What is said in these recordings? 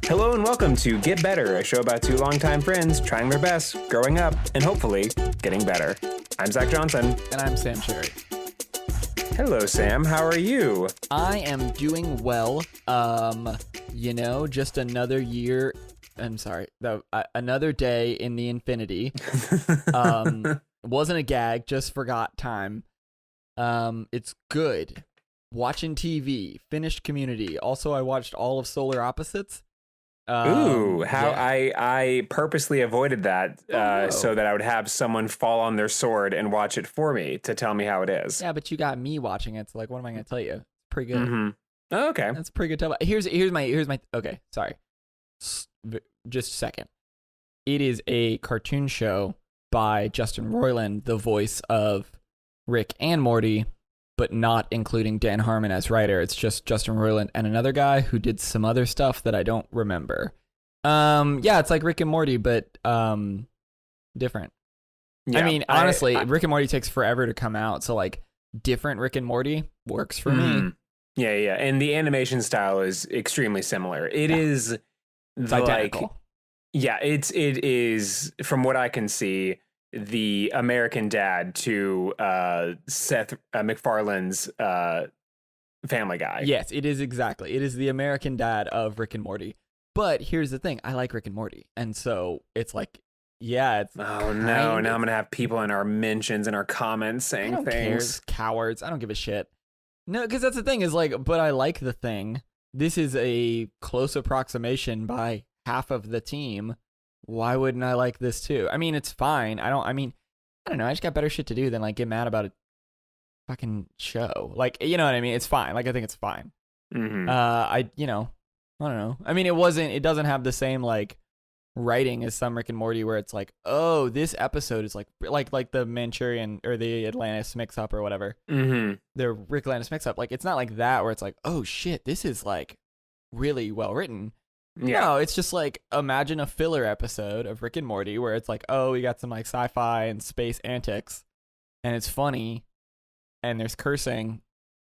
Hello and welcome to Get Better, a show about two longtime friends trying their best, growing up, and hopefully getting better. I'm Zach Johnson. And I'm Sam Cherry. Hello, Sam. How are you? I am doing well. Just another year. I'm sorry. Another day in the infinity. Wasn't a gag, just forgot time. It's good. Watching TV, finished Community. Also, I watched all of Solar Opposites. I purposely avoided that so that I would have someone fall on their sword and watch it for me to tell me how it is. Yeah, but you got me watching it, so like, what am I going to tell you? It's pretty good. Mm-hmm. Oh, okay. That's pretty good. Here's my. Okay, sorry. Just a second. It is a cartoon show by Justin Roiland, the voice of Rick and Morty, but not including Dan Harmon as writer. It's just Justin Roiland and another guy who did some other stuff that I don't remember. It's like Rick and Morty, but different. Yeah, I mean, honestly, Rick and Morty takes forever to come out, so like different Rick and Morty works for me. Yeah, and the animation style is extremely similar. It is identical. It is, from what I can see, the American Dad to Seth MacFarlane's Family Guy. Yes, it is exactly. It is the American Dad of Rick and Morty. But here's the thing. I like Rick and Morty. And so it's like, it's... Oh, no. Now I'm going to have people in our mentions and our comments saying things. Cowards. I don't give a shit. No, because that's the thing is like, but I like the thing. This is a close approximation by half of the team. Why wouldn't I like this too? I mean, it's fine. I don't know. I just got better shit to do than like get mad about a fucking show. Like, you know what I mean? It's fine. Like, I think it's fine. Mm-hmm. I don't know. I mean, it doesn't have the same like writing as some Rick and Morty where it's like, oh, this episode is like the Manchurian or the Atlantis mix up or whatever. Mm-hmm. The Rick Atlantis mix up. Like, it's not like that where it's like, oh shit, this is like really well written. Yeah. No, it's just like, imagine a filler episode of Rick and Morty where it's like, oh, we got some like sci-fi and space antics and it's funny and there's cursing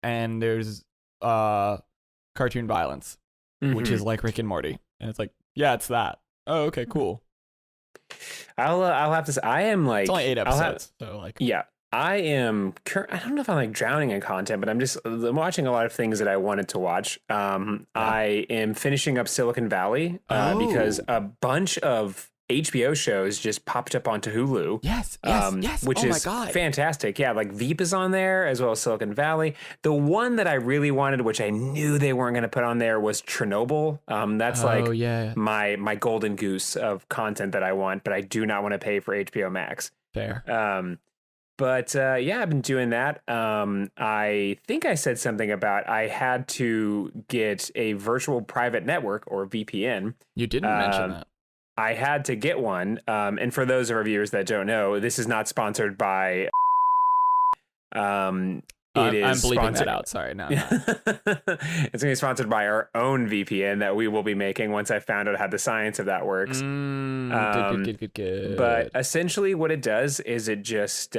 and there's cartoon violence, which is like Rick and Morty. And it's like, yeah, it's that. Oh, okay, cool. I'll have to say, I am like... It's only 8 episodes. So like... Yeah. I am, I don't know if I'm like drowning in content, but I'm watching a lot of things that I wanted to watch. I am finishing up Silicon Valley because a bunch of HBO shows just popped up onto Hulu. Yes. Which is fantastic. Yeah, like Veep is on there as well as Silicon Valley. The one that I really wanted, which I knew they weren't going to put on there, was Chernobyl. That's my golden goose of content that I want, but I do not want to pay for HBO Max. Fair. But I've been doing that. I think I said something about I had to get a virtual private network or VPN. You didn't mention that. I had to get one. And for those of our viewers that don't know, this is not sponsored by. I'm bleeping that out. Sorry, no. It's going to be sponsored by our own VPN that we will be making once I found out how the science of that works. Good. But essentially what it does is it just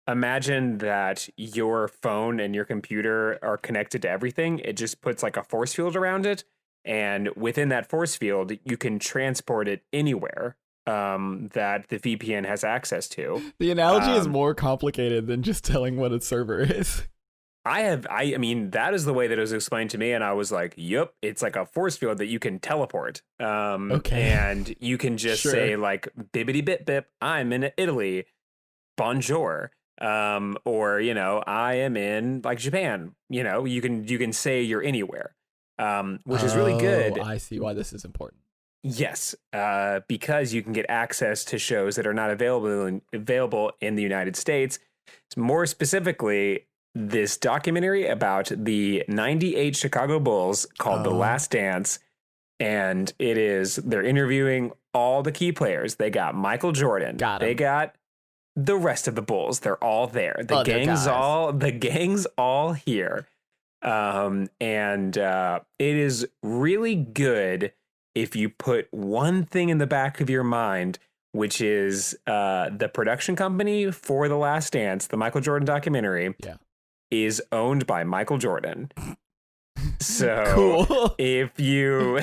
imagine that your phone and your computer are connected to everything. It just puts like a force field around it. And within that force field, you can transport it anywhere that the VPN has access to. The analogy is more complicated than just telling what a server is. I mean, that is the way that it was explained to me. And I was like, yep, it's like a force field that you can teleport. Okay. And you can just say like, bibbity bip bip, I'm in Italy. Bonjour. Or, I am in like Japan. You can say you're anywhere. Which is really good. I see why this is important. Yes, because you can get access to shows that are not available in the United States. More specifically, this documentary about the '98 Chicago Bulls called The Last Dance, and they're interviewing all the key players. They got Michael Jordan. They got the rest of the Bulls. They're all there. The gang's all here. It is really good if you put one thing in the back of your mind, which is the production company for The Last Dance, the Michael Jordan documentary, is owned by Michael Jordan. So Cool. if you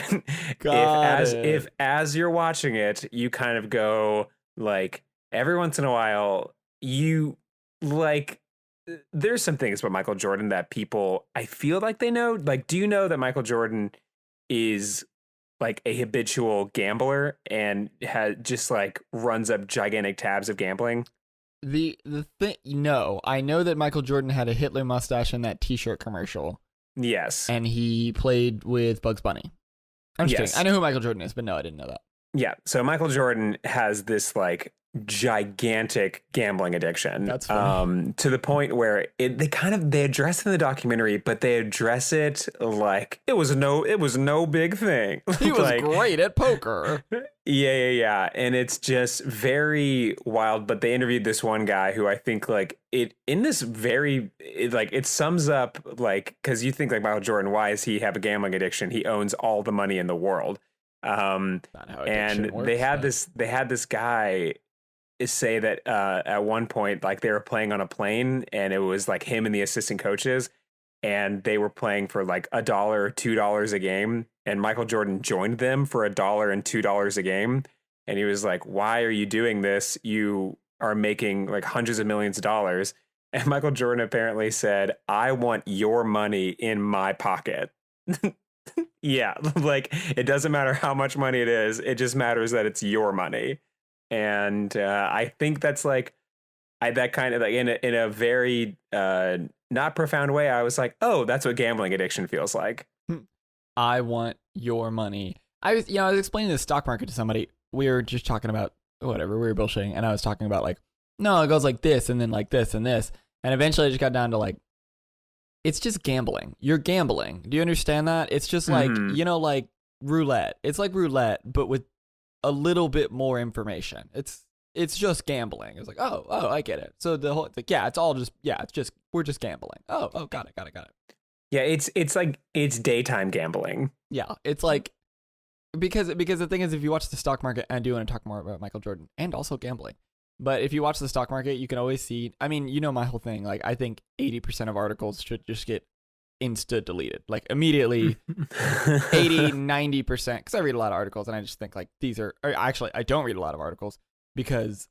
Got if it. as you're watching it, you kind of go like every once in a while you like there's some things about Michael Jordan that people I feel like they know. Like, do you know that Michael Jordan is like a habitual gambler and has just like runs up gigantic tabs of gambling? The thing, no, I know that Michael Jordan had a Hitler mustache in that T-shirt commercial, Yes. and he played with Bugs Bunny. I'm just Yes. kidding. I know who Michael Jordan is, but no, I didn't know that. Yeah. So Michael Jordan has this like gigantic gambling addiction. That's funny. To the point where they address it in the documentary, but they address it like it was no big thing. He was Like, great at poker. yeah. And it's just very wild. But they interviewed this one guy who I think like it in this it sums up like, because you think like Michael Jordan, why does he have a gambling addiction? He owns all the money in the world. Not how addiction And works, they had but- this guy say that at one point like they were playing on a plane and it was like him and the assistant coaches and they were playing for like $1 or $2 a game and Michael Jordan joined them for $1 and $2 a game and he was like, why are you doing this? You are making like hundreds of millions of dollars. And Michael Jordan apparently said, I want your money in my pocket. Yeah, like it doesn't matter how much money it is, it just matters that it's your money. And I think that's like that kind of like in a very not profound way. I was like, oh, that's what gambling addiction feels like. I want your money. I was explaining the stock market to somebody. We were just talking about whatever, we were bullshitting, and I was talking about like, no, it goes like this and then like this and this. And eventually I just got down to like, it's just gambling. You're gambling. Do you understand that? It's just like, like roulette. It's like roulette, but with a little bit more information. It's just gambling. It's like, oh, I get it. So the whole, it's like, we're just gambling. Oh, got it. Yeah, it's like it's daytime gambling. Yeah, it's like because the thing is, if you watch the stock market, and I do want to talk more about Michael Jordan and also gambling, but if you watch the stock market, you can always see. I mean, you know my whole thing. Like, I think 80% of articles should just get insta deleted, like immediately. 80-90%, because I read a lot of articles and I just think like these are, or actually I don't read a lot of articles because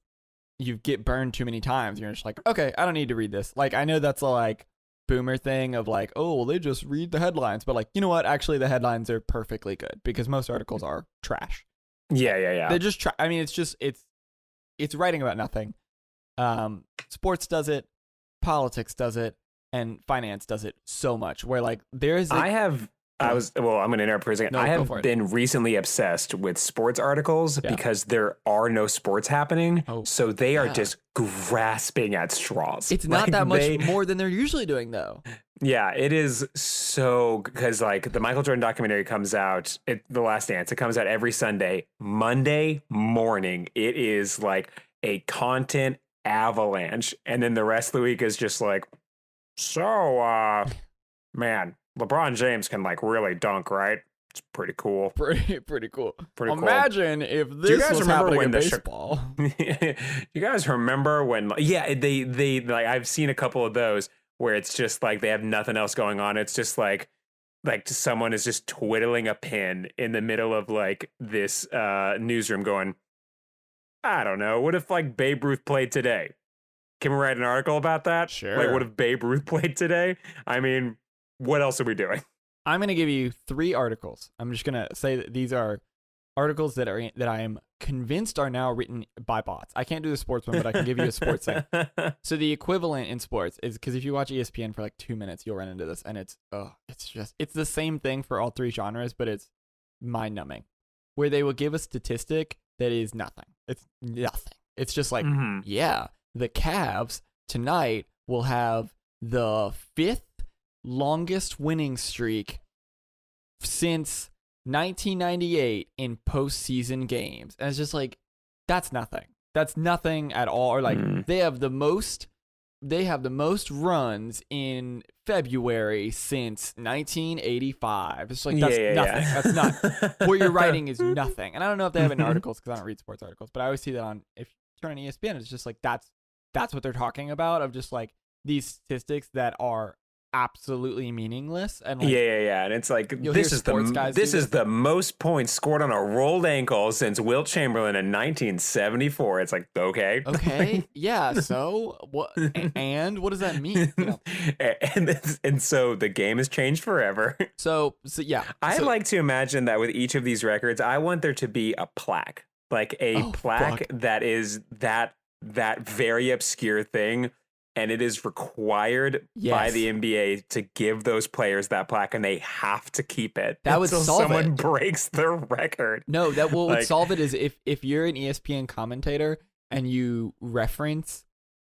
you get burned too many times. You're just like, okay, I don't need to read this. Like, I know that's a like boomer thing of like, oh, well, they just read the headlines, but like, you know what, actually the headlines are perfectly good because most articles are trash. Yeah. They're just I mean, it's writing about nothing. Sports does it, politics does it, and finance does it so much where like there is I'm going to interrupt for a second. No, I have go for it. been recently obsessed with sports articles because there are no sports happening. So they are just grasping at straws. It's not like that much more than they're usually doing though. Yeah, it is so, because like the Michael Jordan documentary comes out, The Last Dance, it comes out every Sunday. Monday morning, it is like a content avalanche. And then the rest of the week is just like, so, man, LeBron James can like really dunk, right? It's pretty cool. Pretty cool. Pretty cool. Imagine if this was happening in baseball. You guys remember when? Yeah, they like I've seen a couple of those where it's just like they have nothing else going on. It's just like someone is just twiddling a pen in the middle of like this newsroom, going, I don't know. What if like Babe Ruth played today? Can we write an article about that? Sure. Like, what if Babe Ruth played today? I mean, what else are we doing? I'm going to give you 3 articles. I'm just going to say that these are articles that I am convinced are now written by bots. I can't do the sports one, but I can give you a sports thing. So the equivalent in sports is, because if you watch ESPN for like 2 minutes, you'll run into this, and it's the same thing for all 3 genres, but it's mind-numbing, where they will give a statistic that is nothing. It's nothing. It's just like, the Cavs tonight will have the 5th longest winning streak since 1998 in postseason games. And it's just like, that's nothing. That's nothing at all. Or like they have the most runs in February since 1985. It's like, that's nothing. Yeah. That's not what you're writing is nothing. And I don't know if they have it in articles because I don't read sports articles, but I always see that on, if you turn on ESPN, it's just like that's what they're talking about, of just like these statistics that are absolutely meaningless. And Yeah. And it's like you'll hear this is sports guys this do is this. the most points scored on a rolled ankle since Wilt Chamberlain in 1974. It's like, okay. Okay, yeah. So what? And what does that mean? You know. And so the game has changed forever. So yeah. I So, like to imagine that with each of these records, I want there to be a plaque, like a plaque fuck. that is that very obscure thing, and it is required by Yes. the NBA to give those players that plaque, and they have to keep it That would until solve someone it. breaks their record. No, that what would Like- solve it is if you're an ESPN commentator and you reference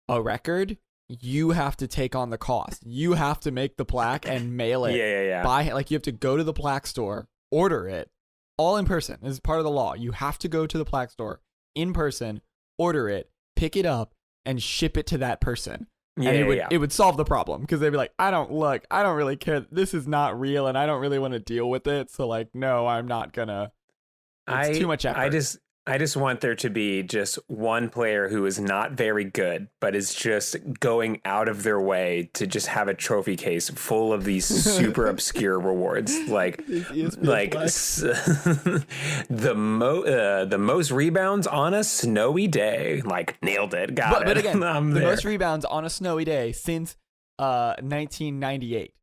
a record, you have to take on the cost. You have to make the plaque and mail it. Yeah. Like you have to go to the plaque store, order it, all in person. This is part of the law. You have to go to the plaque store in person, order it, pick it up, and ship it to that person. And it would solve the problem because they'd be like, I don't really care. This is not real, and I don't really want to deal with it. So like, no, I'm not gonna. It's too much effort. I just want there to be just one player who is not very good, but is just going out of their way to just have a trophy case full of these super obscure rewards, like the most rebounds on a snowy day, like nailed it, got it. But again, the there. most rebounds on a snowy day since 1998.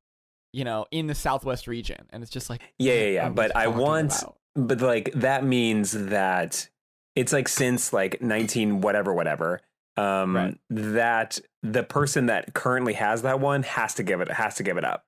You know, in the Southwest region, and it's just like yeah. what But are I you talking want. about? But like that means that it's like since like 19 whatever Right. that the person that currently has that one has to give it up.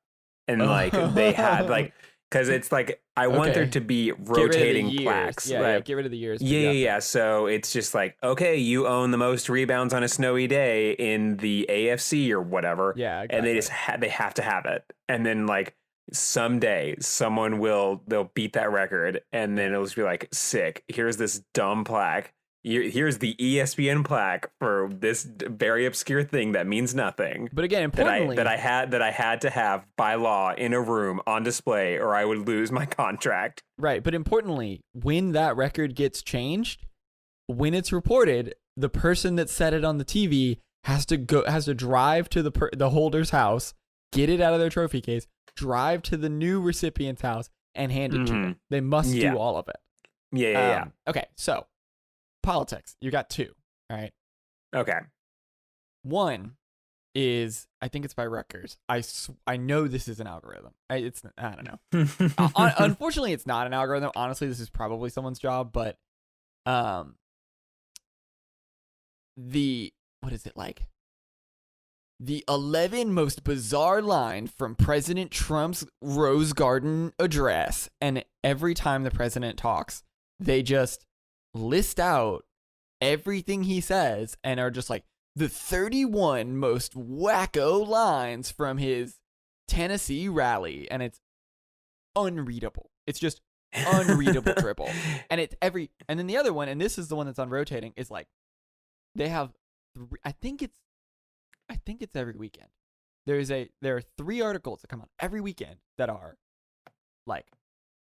And like they had like cuz it's like I want there Okay. to be Get rid of the rotating years. plaques. Yeah, right? get rid of the years. Yeah. So it's just like, okay, you own the most rebounds on a snowy day in the AFC or whatever. Yeah, And they exactly. just they have to have it. And then like someday someone they'll beat that record, and then it'll just be like, sick. Here's this dumb plaque. Here's the ESPN plaque for this very obscure thing that means nothing. But again, importantly, that I had to have by law in a room on display, or I would lose my contract. right. But importantly, when that record gets changed, when it's reported, the person that set it on the TV has to drive to the holder's house, get it out of their trophy case, drive to the new recipient's house, and hand it to them. They must do all of it. Yeah. Okay, so politics. You got two. All right. Okay. One is, I think it's by Rutgers. I know this is an algorithm. I don't know. Unfortunately, it's not an algorithm. Honestly, this is probably someone's job. But what is it like? The 11 most bizarre line from President Trump's Rose Garden address. And every time the president talks, they just list out everything he says and are just like, the 31 most wacko lines from his Tennessee rally. And it's unreadable. It's just unreadable triple. And and then the other one, and this is the one that's on rotating, is like, they have, I think it's every weekend. There are 3 articles that come out every weekend that are like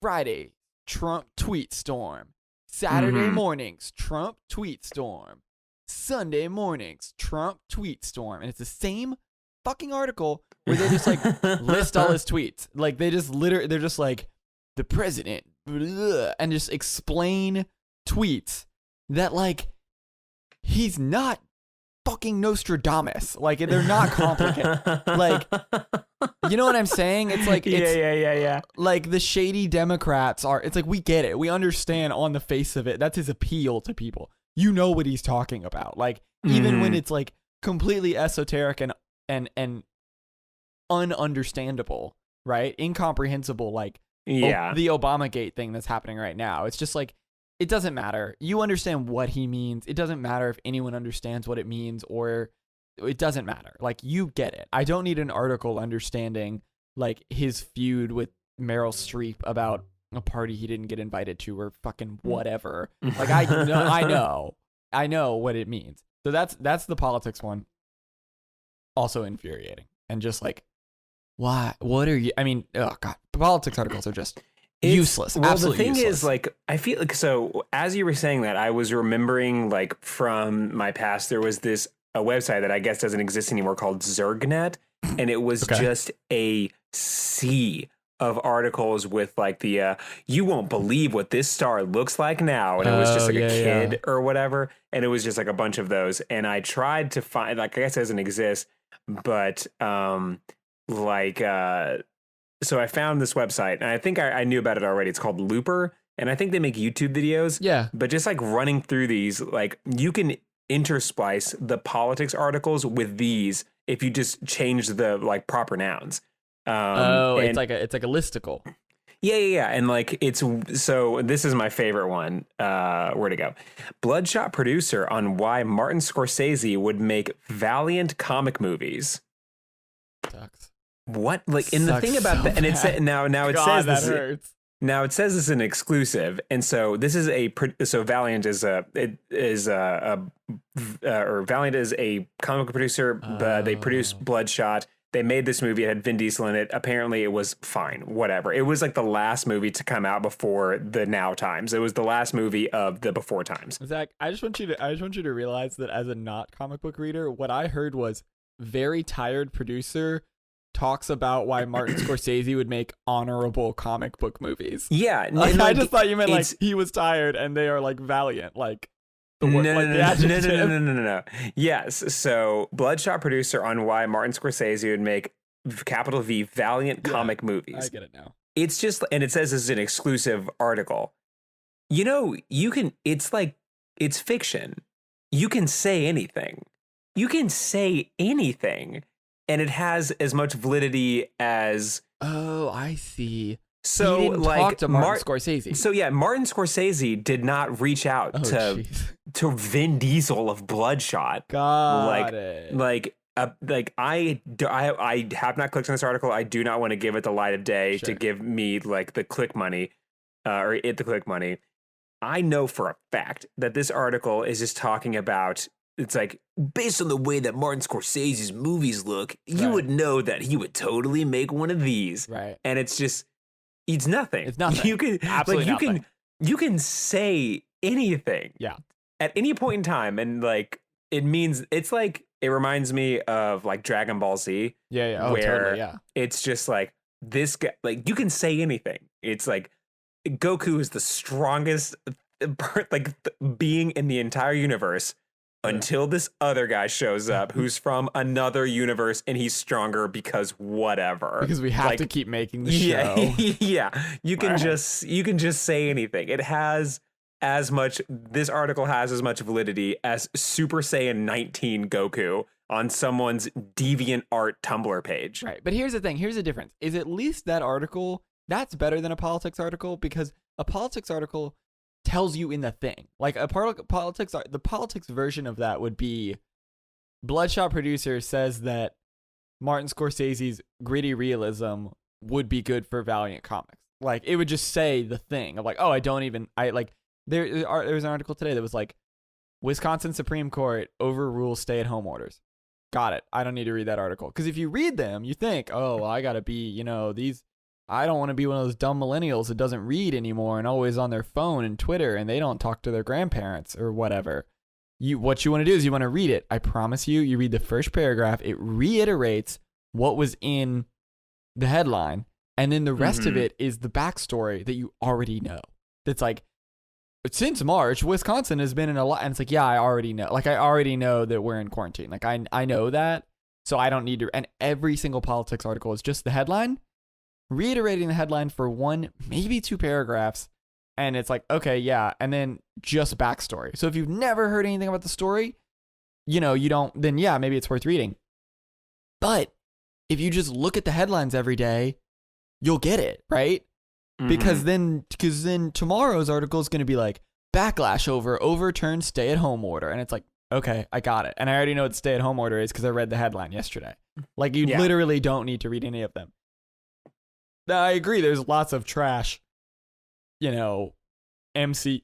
Friday, Trump tweet storm, Saturday mornings, Trump tweet storm, Sunday mornings, Trump tweet storm. And it's the same fucking article where they just like list all his tweets. Like they're just like the president, blah, and just explain tweets that like he's not fucking Nostradamus. Like they're not complicated. Like, you know what I'm saying? It's like yeah. Like the shady Democrats are. It's like we get it. We understand on the face of it. That's his appeal to people. You know what he's talking about. Like even when it's like completely esoteric and ununderstandable, right? Incomprehensible. Like the Obamagate thing that's happening right now. It's just like, it doesn't matter. You understand what he means. It doesn't matter if anyone understands what it means, or it doesn't matter. Like you get it. I don't need an article understanding like his feud with Meryl Streep about a party he didn't get invited to or fucking whatever. Like I know what it means. So that's the politics one. Also infuriating and just like, why? What are you? I mean, oh god, politics articles are just useless. Well, absolutely the thing useless. is, like, I feel like, so as you were saying that, I was remembering, like, from my past, there was a website that I guess doesn't exist anymore called Zergnet. and it was just a sea of articles with like the you won't believe what this star looks like now, and it was just like a kid or whatever, and it was just like a bunch of those. And I tried to find, like, I guess it doesn't exist, but so I found this website, and I think I knew about it already. It's called Looper, and I think they make YouTube videos. Yeah. But just like running through these, like you can intersplice the politics articles with these if you just change the like proper nouns. It's like a listicle. Yeah. And like so this is my favorite one. Where'd it go? Bloodshot producer on why Martin Scorsese would make valiant comic movies. Sucks. What? Like, and the thing about so that, and it's now it God, says that this. hurts. Now it says this is an exclusive, and so this is so Valiant is or Valiant is a comic book producer. But they produced Bloodshot. They made this movie. It had Vin Diesel in it. Apparently, it was fine. Whatever. It was like the last movie to come out before the now times. It was the last movie of the before times. Zach, I just want you to realize that as a not comic book reader, what I heard was very tired producer talks about why Martin Scorsese would make honorable comic book movies. Yeah, like, I just thought you meant like he was tired and they are like valiant, like the word, no. Yes, so Bloodshot producer on why Martin Scorsese would make capital V valiant comic movies. I get it now. It's just, and it says this is an exclusive article. You know, you can. It's like it's fiction. You can say anything. You can say anything. And it has as much validity as. Oh, I see. So, he didn't like, talk to Martin Scorsese. So yeah, Martin Scorsese did not reach out to Vin Diesel of Bloodshot. Got it. Like I have not clicked on this article. I do not want to give it the light of day to give me like the click money, or it the click money. I know for a fact that this article is just talking about. It's like, based on the way that Martin Scorsese's movies look, you would know that he would totally make one of these. Right. And it's just, it's nothing. It's nothing. You can absolutely like, you can say anything. Yeah. At any point in time, and like it means it's like it reminds me of like Dragon Ball Z. Yeah. Oh, where totally. Yeah. It's just like this guy. Like you can say anything. It's like Goku is the strongest being in the entire universe. Until this other guy shows up who's from another universe and he's stronger because whatever. Because we have to keep making the show. Yeah. You can just say anything. It has as much, this article has as much validity as Super Saiyan 19 Goku on someone's DeviantArt Tumblr page. Right. But here's the thing. Here's the difference. Is at least that article, that's better than a politics article, because a politics article tells you in the thing. Like the politics version of that would be Bloodshot producer says that Martin Scorsese's gritty realism would be good for Valiant Comics. Like it would just say the thing of like, oh, there was an article today that was like, Wisconsin Supreme Court overrules stay-at-home orders. Got it. I don't need to read that article. Because if you read them, you think, oh, well, I got to be, I don't want to be one of those dumb millennials that doesn't read anymore and always on their phone and Twitter and they don't talk to their grandparents or whatever. What you want to do is you want to read it. I promise you read the first paragraph. It reiterates what was in the headline. And then the rest of it is the backstory that you already know. That's like, since March, Wisconsin has been in a lot. And it's like, yeah, I already know. Like, I already know that we're in quarantine. Like, I know that. So I don't need to. And every single politics article is just the headline, reiterating the headline for one, maybe two paragraphs. And it's like, okay, yeah. And then just backstory. So if you've never heard anything about the story, you don't, then yeah, maybe it's worth reading. But if you just look at the headlines every day, you'll get it, right? Because then tomorrow's article is going to be like, backlash over overturned stay-at-home order. And it's like, okay, I got it. And I already know what the stay-at-home order is because I read the headline yesterday. Like, you literally don't need to read any of them. Now, I agree, there's lots of trash, MCU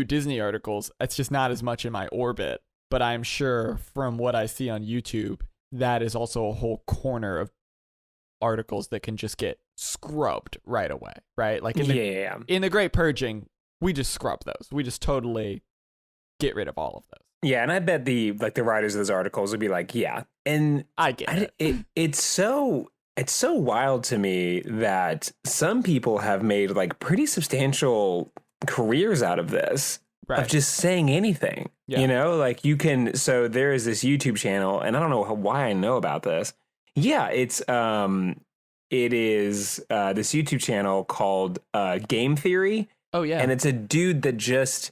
Disney articles. It's just not as much in my orbit. But I'm sure from what I see on YouTube, that is also a whole corner of articles that can just get scrubbed right away, right? Like in the Great Purging, we just scrub those. We just totally get rid of all of those. Yeah, and I bet the writers of those articles would be like, yeah. And I get it. It's so wild to me that some people have made like pretty substantial careers out of this, of Right. just saying anything. Yeah. You know, like you can. So there is this YouTube channel, and I don't know why I know about this. Yeah, it is this YouTube channel called Game Theory, Oh yeah. and it's a dude that just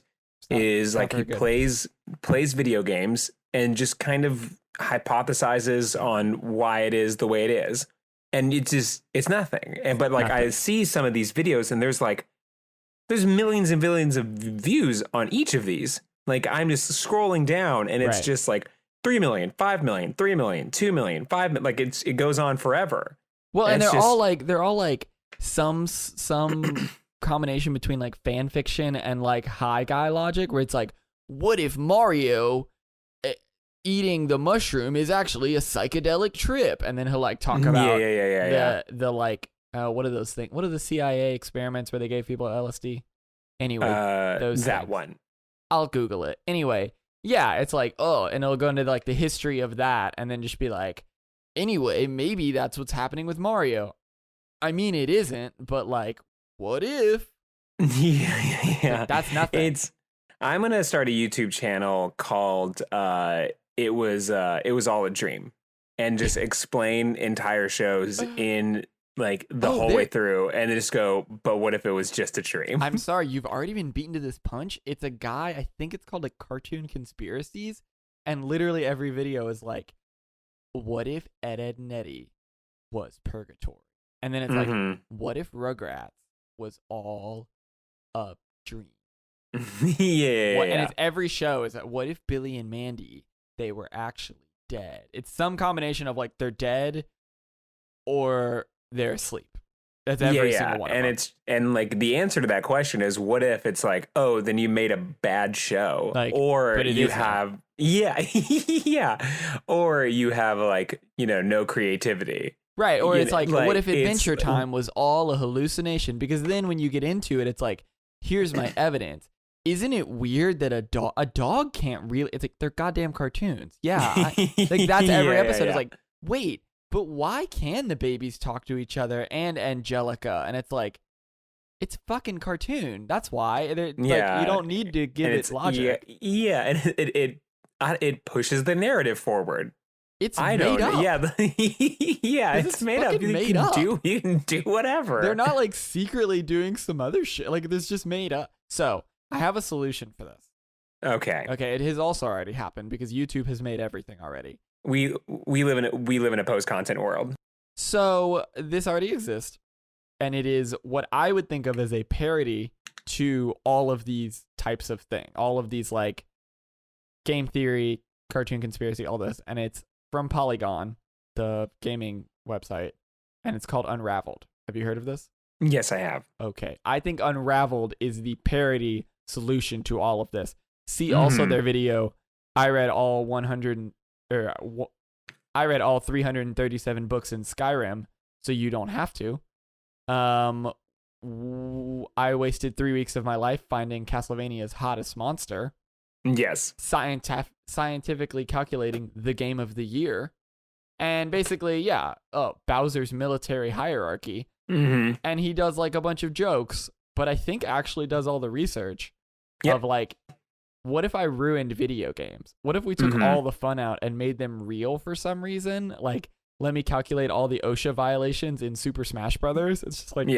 is like he plays video games and just kind of hypothesizes on why it is the way it is. And it's nothing. And but like I see some of these videos and there's millions and billions of views on each of these. Like I'm just scrolling down and it's just like 3 million, 5 million, 3 million, 2 million, 5 million. Like it goes on forever. Well, and they're all like some combination between like fan fiction and like high guy logic, where it's like, what if Mario eating the mushroom is actually a psychedelic trip? And then he'll like talk about the like what are those things? What are the CIA experiments where they gave people LSD? Anyway, those that things. one. I'll Google it. Anyway, yeah, it's like, oh, and it'll go into like the history of that, and then just be like, anyway, maybe that's what's happening with Mario. I mean, it isn't, but like, what if? Yeah. Like, that's nothing. I'm gonna start a YouTube channel called It was all a dream, and just explain entire shows in like the whole way through, and then just go, but what if it was just a dream? I'm sorry, you've already been beaten to this punch. It's a guy, I think it's called like Cartoon Conspiracies, and literally every video is like, what if Ed, Ed and Eddie was purgatory? And then it's like, what if Rugrats was all a dream? Yeah. And it's every show is that, what if Billy and Mandy, they were actually dead? It's some combination of like they're dead or they're asleep. That's every single one. And like the answer to that question is, what if it's like, oh, then you made a bad show, like, or you have or you have like, you know, no creativity. Right, or it's like, what if Adventure Time was all a hallucination? Because then when you get into it, it's like, here's my evidence. Isn't it weird that a dog can't really? It's like they're goddamn cartoons. Yeah, like that's every episode. It's like, wait, but why can the babies talk to each other and Angelica? And it's like, it's fucking cartoon. That's why. Like, you don't need to give it logic. Yeah, and it pushes the narrative forward. It's made up. Yeah, yeah, it's made up. You can do whatever. They're not like secretly doing some other shit. Like this just made up. So I have a solution for this. Okay. It has also already happened because YouTube has made everything already. We live in a post-content world. So this already exists, and it is what I would think of as a parody to all of these types of thing, all of these like game theory, cartoon conspiracy, all this, and it's from Polygon, the gaming website, and it's called Unraveled. Have you heard of this? Yes, I have. Okay. I think Unraveled is the parody solution to all of this. See also their video, I read all 337 books in Skyrim, so you don't have to. I wasted 3 weeks of my life finding Castlevania's hottest monster. Yes. Scientifically calculating the game of the year. And basically, Bowser's military hierarchy. And he does like a bunch of jokes, but I think actually does all the research of like, what if I ruined video games? What if we took all the fun out and made them real for some reason? Like, let me calculate all the OSHA violations in Super Smash Brothers. It's just like,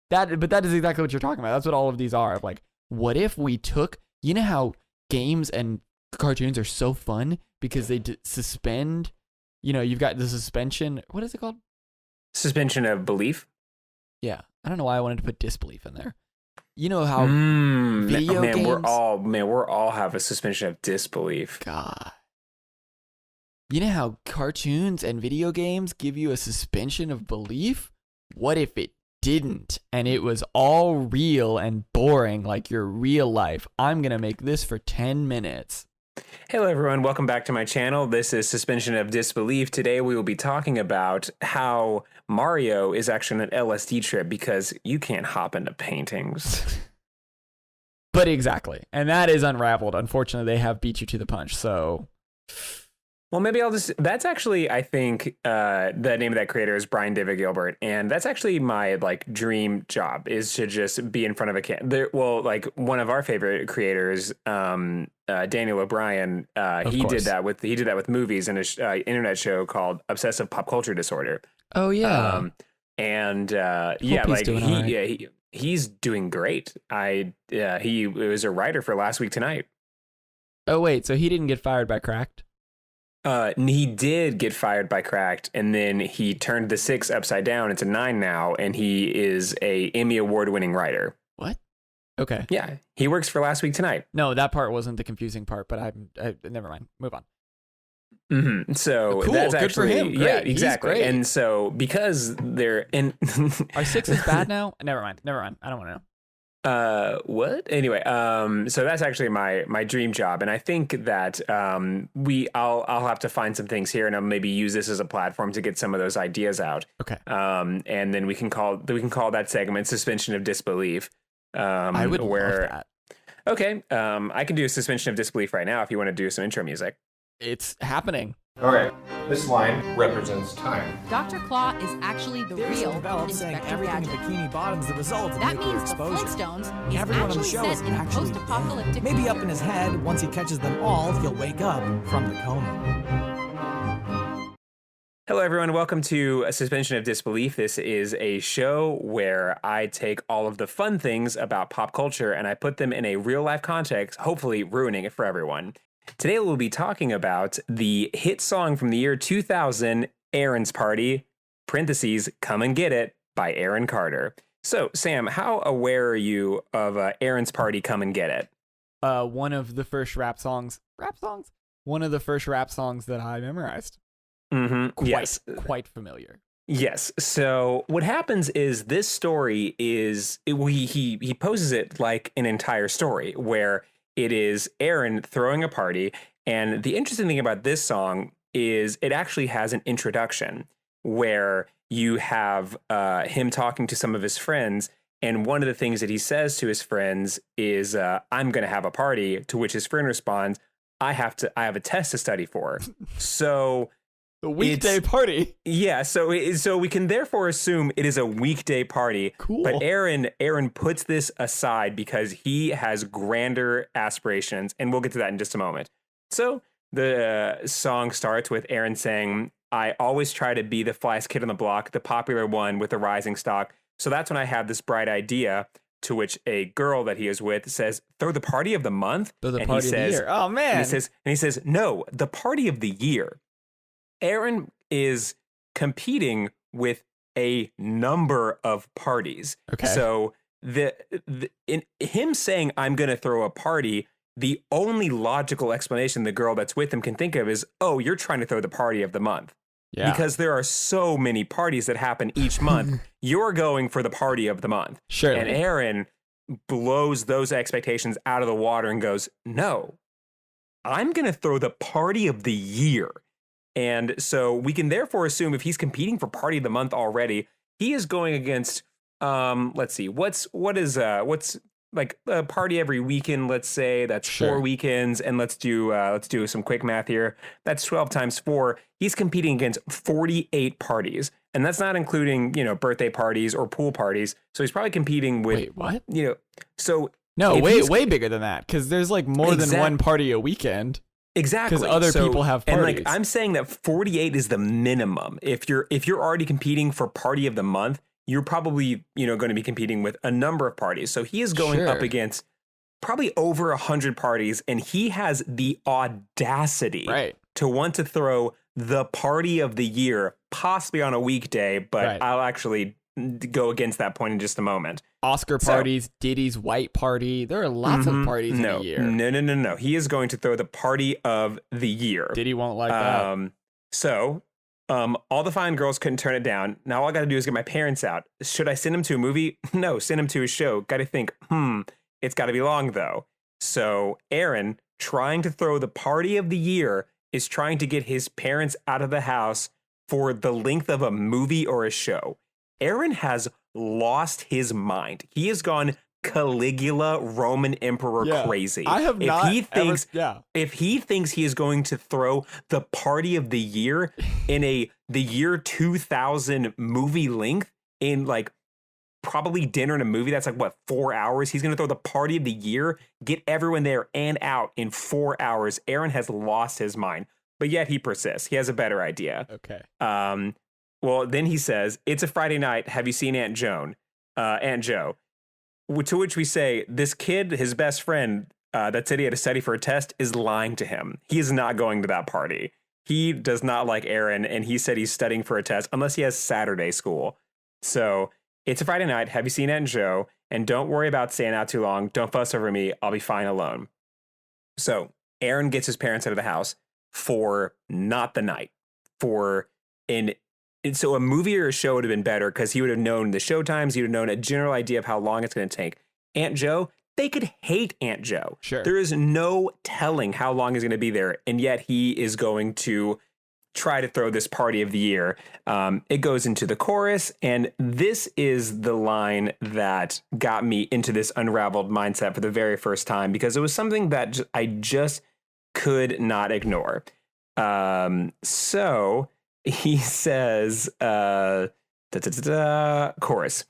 but that is exactly what you're talking about. That's what all of these are. Like, what if we took, you know how games and cartoons are so fun because they suspend, you know, you've got the suspension. What is it called? Suspension of belief. Yeah. I don't know why I wanted to put disbelief in there. You know how video games... we're all have a suspension of disbelief. God. You know how cartoons and video games give you a suspension of belief? What if it didn't and it was all real and boring like your real life? I'm going to make this for 10 minutes. Hello, everyone. Welcome back to my channel. This is Suspension of Disbelief. Today, we will be talking about how Mario is actually an LSD trip because you can't hop into paintings. But exactly. And that is Unraveled. Unfortunately, they have beat you to the punch. So, well, maybe I'll just, that's actually, I think the name of that creator is Brian David Gilbert. And that's actually my like dream job, is to just be in front of a camera. Well, like one of our favorite creators, Daniel O'Brien, he did that with movies and an internet show called Obsessive Pop Culture Disorder. oh yeah. He's doing great. He was a writer for Last Week Tonight. Oh wait, so he didn't get fired by Cracked? He did get fired by Cracked, and then he turned the 6 upside down. It's a 9 now, and he is a Emmy Award-winning writer. What? Okay. Yeah, he works for Last Week Tonight. No, that part wasn't the confusing part, but I never mind. Move on. Mm-hmm. So cool. that's Good actually, for him. Great. Yeah, exactly. He's great. And so because they're in, Are 6 is bad now? Never mind. I don't want to know. What? Anyway, so that's actually my dream job, and I think that I'll have to find some things here, and I'll maybe use this as a platform to get some of those ideas out. Okay. And then we can call that segment "Suspension of Disbelief." I would love that. Okay. I can do a suspension of disbelief right now if you want to do some intro music. It's happening. Okay, this line represents time. Dr. Claw is actually the Theories real have developed saying Inspector everything Gadget. in Bikini Bottom is the result of That nuclear means the exposure. Flintstones is Everyone on the actually show is set in a actually post-apocalyptic dead. Maybe up future. in his head, once he catches them all, he'll wake up from the coma. Hello, everyone. Welcome to A Suspension of Disbelief. This is a show where I take all of the fun things about pop culture and I put them in a real-life context, hopefully ruining it for everyone. Today, we'll be talking about the hit song from the year 2000, Aaron's Party, parentheses, Come and Get It, by Aaron Carter. So, Sam, how aware are you of Aaron's Party, Come and Get It? One of the first rap songs? One of the first rap songs that I memorized. Mm-hmm. Yes. Quite familiar. Yes. So what happens is this story is he poses it like an entire story where it is Aaron throwing a party. And the interesting thing about this song is it actually has an introduction where you have him talking to some of his friends. And one of the things that he says to his friends is, I'm going to have a party, to which his friend responds, I have a test to study for. So the weekday party. Yeah, so we can therefore assume it is a weekday party. Cool. But Aaron puts this aside because he has grander aspirations, and we'll get to that in just a moment. So the song starts with Aaron saying, I always try to be the flyest kid on the block, the popular one with the rising stock. So that's when I have this bright idea, to which a girl that he is with says, throw the party of the month? Throw the party of the year. Oh, man. And he says, no, the party of the year. Aaron is competing with a number of parties. Okay. So in him saying, I'm going to throw a party, the only logical explanation the girl that's with him can think of is, oh, you're trying to throw the party of the month. Yeah. Because there are so many parties that happen each month. You're going for the party of the month. Sure. And Aaron blows those expectations out of the water and goes, no, I'm going to throw the party of the year. And so we can therefore assume if he's competing for party of the month already, he is going against, let's see, what's like a party every weekend, let's say that's Sure. 4 weekends. And let's do some quick math here. That's 12 times 4. He's competing against 48 parties. And that's not including, birthday parties or pool parties. So he's probably competing with, Wait, what? So No, if way bigger than that. Because there's like more than one party a weekend. Exactly. Because other people have parties. And I'm saying that 48 is the minimum. If you're already competing for party of the month, you're probably, going to be competing with a number of parties. So he is going up against probably over 100 parties, and he has the audacity to want to throw the party of the year, possibly on a weekday, but I'll actually go against that point in just a moment. Oscar parties, Diddy's white party. There are lots of parties in a year. No. He is going to throw the party of the year. Diddy won't like that. So all the fine girls couldn't turn it down. Now all I got to do is get my parents out. Should I send him to a movie? No, send him to a show. Got to think, it's got to be long though. So Aaron, trying to throw the party of the year, is trying to get his parents out of the house for the length of a movie or a show. Aaron has lost his mind. He has gone Caligula Roman emperor Yeah. crazy. I have if not he thinks ever, if he thinks he is going to throw the party of the year in the year 2000 movie length in like probably dinner and a movie that's like what 4 hours, he's going to throw the party of the year, get everyone there and out in 4 hours. Aaron has lost his mind, but yet he persists. He has a better idea. Okay. Well, then he says, "It's a Friday night. Have you seen Aunt Joe?" To which we say, this kid, his best friend, that said he had to study for a test, is lying to him. He is not going to that party. He does not like Aaron, and he said he's studying for a test unless he has Saturday school. So it's a Friday night. Have you seen Aunt Joe? And don't worry about staying out too long. Don't fuss over me. I'll be fine alone. So Aaron gets his parents out of the house for not the night, and so a movie or a show would have been better because he would have known the show times. He would have known a general idea of how long it's going to take. Aunt Joe, they could hate Aunt Joe. Sure. There is no telling how long he's going to be there. And yet he is going to try to throw this party of the year. It goes into the chorus. And this is the line that got me into this unraveled mindset for the very first time, because it was something that I just could not ignore. So he says, chorus.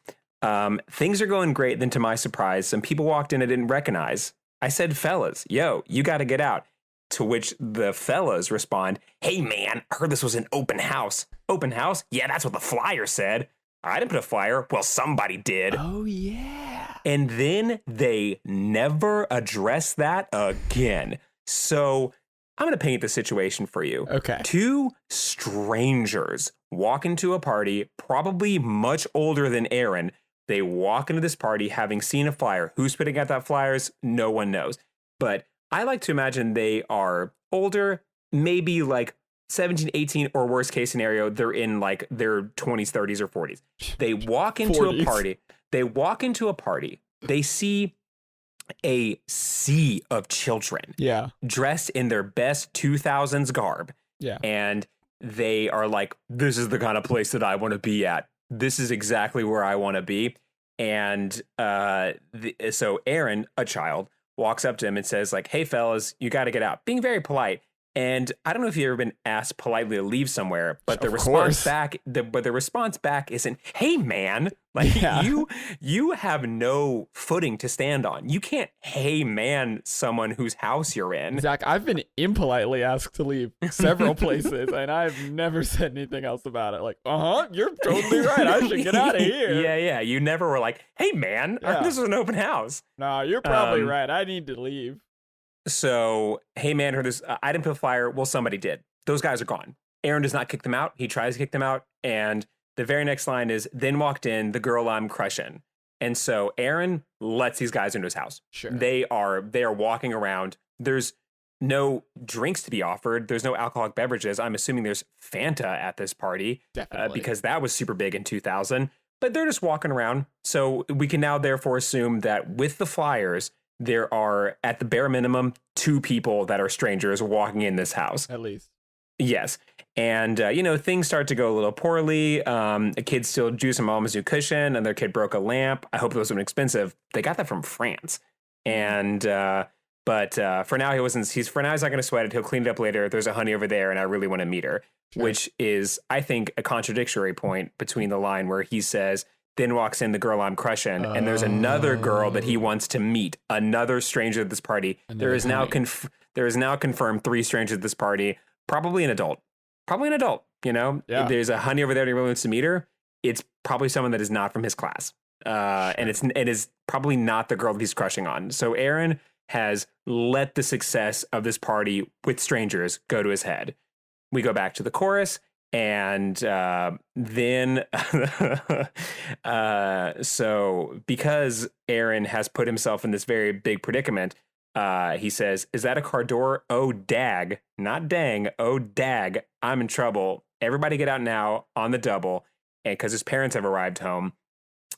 Things are going great. Then to my surprise, some people walked in I didn't recognize. I said, fellas, yo, you got to get out. To which the fellas respond, hey, man, I heard this was an open house. Open house? Yeah, that's what the flyer said. I didn't put a flyer. Well, somebody did. Oh, yeah. And then they never address that again. So I'm going to paint the situation for you. Okay. Two strangers walk into a party, probably much older than Aaron. They walk into this party having seen a flyer. Who's putting out that flyers? No one knows. But I like to imagine they are older, maybe like 17, 18, or worst case scenario, they're in like their 20s, 30s, or 40s. They walk into 40s. a party. They see a sea of children dressed in their best 2000s garb. Yeah. And they are like, this is the kind of place that I want to be at. This is exactly where I want to be. And so Aaron, a child, walks up to him and says like, hey, fellas, you got to get out. Being very polite. And I don't know if you've ever been asked politely to leave somewhere, but the response back isn't, hey, man, like you have no footing to stand on. You can't, hey, man, someone whose house you're in. Zach, I've been impolitely asked to leave several places, and I've never said anything else about it. Like, you're totally right. I should get out of here. Yeah. You never were like, hey, man, this is an open house. No, you're probably right. I need to leave. So, hey, man, heard this. I didn't put a flyer. Well, somebody did. Those guys are gone. Aaron does not kick them out. He tries to kick them out. And the very next line is, then walked in the girl I'm crushing. And so Aaron lets these guys into his house. Sure. They are walking around. There's no drinks to be offered. There's no alcoholic beverages. I'm assuming there's Fanta at this party. Definitely. Because that was super big in 2000. But they're just walking around. So we can now therefore assume that with the flyers, there are, at the bare minimum, 2 people that are strangers walking in this house. At least. Yes. And, things start to go a little poorly. A kid stole juice from mom's new cushion. Another kid broke a lamp. I hope it wasn't expensive. They got that from France. And, but for now, he's not going to sweat it. He'll clean it up later. There's a honey over there, and I really want to meet her, which is, I think, a contradictory point between the line where he says, then walks in the girl I'm crushing, and there's another girl that he wants to meet, another stranger at this party. There is now confirmed 3 strangers at this party, probably an adult. Yeah. There's a honey over there and he really wants to meet her. It's probably someone that is not from his class, and it is probably not the girl that he's crushing on. So Aaron has let the success of this party with strangers go to his head. We go back to the chorus. And then, so because Aaron has put himself in this very big predicament, he says, is that a car door? Oh, dag, not dang. Oh, dag, I'm in trouble. Everybody get out now on the double. And because his parents have arrived home.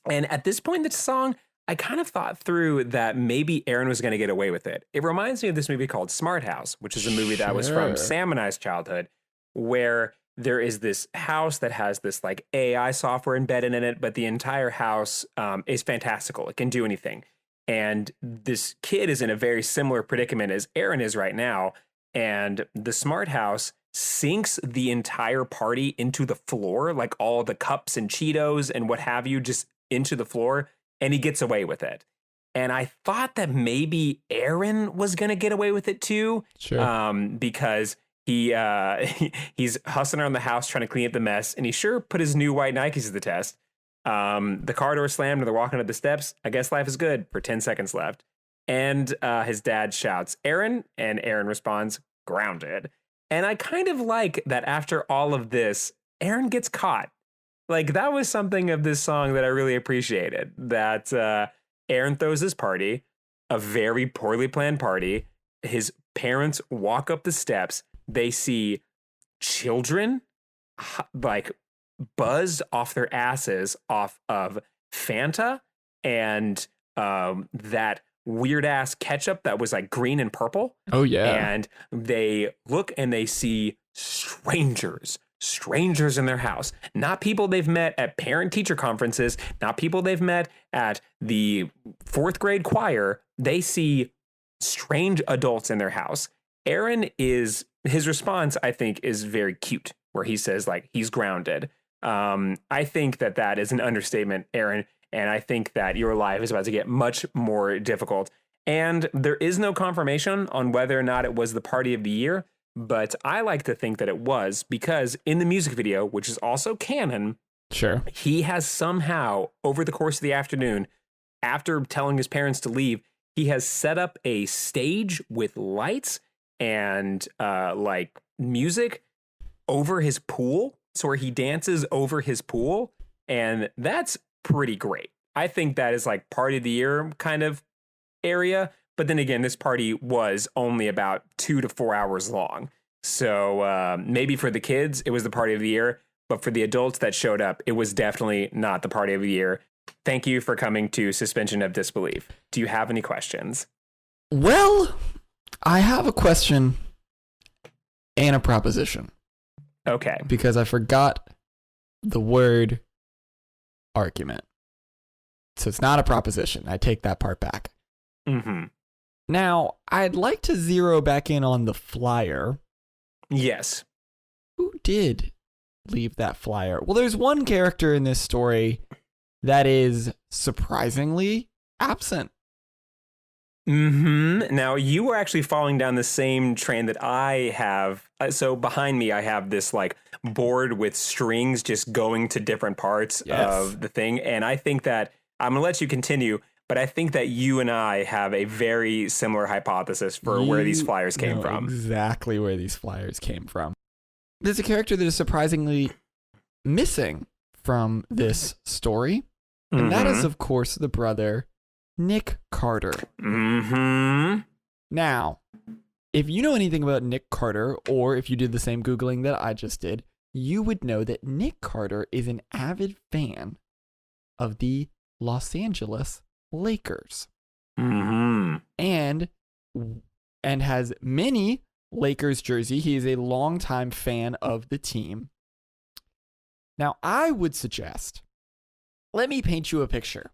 And at this point in the song, I kind of thought through that maybe Aaron was going to get away with it. It reminds me of this movie called Smart House, which is a movie that was from Sam and I's childhood, where there is this house that has this like AI software embedded in it, but the entire house is fantastical. It can do anything. And this kid is in a very similar predicament as Aaron is right now. And the smart house sinks the entire party into the floor, like all the cups and Cheetos and what have you, just into the floor. And he gets away with it. And I thought that maybe Aaron was going to get away with it too. Sure. Because he's hustling around the house trying to clean up the mess. And he sure put his new white Nikes to the test. The car door slammed and they're walking up the steps. I guess life is good for 10 seconds left. And his dad shouts, Aaron, and Aaron responds, grounded. And I kind of like that after all of this, Aaron gets caught. Like, that was something of this song that I really appreciated, that Aaron throws this party, a very poorly planned party. His parents walk up the steps. They see children like buzzed off their asses off of Fanta and that weird ass ketchup that was like green and purple. Oh, yeah. And they look and they see strangers in their house, not people they've met at parent teacher conferences, not people they've met at the 4th grade choir. They see strange adults in their house. His response, I think, is very cute, where he says like he's grounded. I think that is an understatement, Aaron. And I think that your life is about to get much more difficult. And there is no confirmation on whether or not it was the party of the year, but I like to think that it was, because in the music video, which is also canon, Sure. he has somehow, over the course of the afternoon, after telling his parents to leave, he has set up a stage with lights and like music over his pool. So where he dances over his pool. And that's pretty great. I think that is like party of the year kind of area. But then again, this party was only about 2 to 4 hours long. So maybe for the kids, it was the party of the year. But for the adults that showed up, it was definitely not the party of the year. Thank you for coming to Suspension of Disbelief. Do you have any questions? Well, I have a question and a proposition. Okay. Because I forgot the word argument. So it's not a proposition. I take that part back. Mm-hmm. Now, I'd like to zero back in on the flyer. Yes. Who did leave that flyer? Well, there's one character in this story that is surprisingly absent. Mm-hmm. Now, you were actually falling down the same train that I have. So behind me, I have this like board with strings just going to different parts of the thing. And I think that I'm going to let you continue, but I think that you and I have a very similar hypothesis for where these flyers came from. Exactly where these flyers came from. There's a character that is surprisingly missing from this story. And that is, of course, the brother, Nick Carter. Mm-hmm. Now, if you know anything about Nick Carter, or if you did the same Googling that I just did, you would know that Nick Carter is an avid fan of the Los Angeles Lakers. Mm-hmm. And has many Lakers jersey. He is a longtime fan of the team. Now, I would suggest, let me paint you a picture.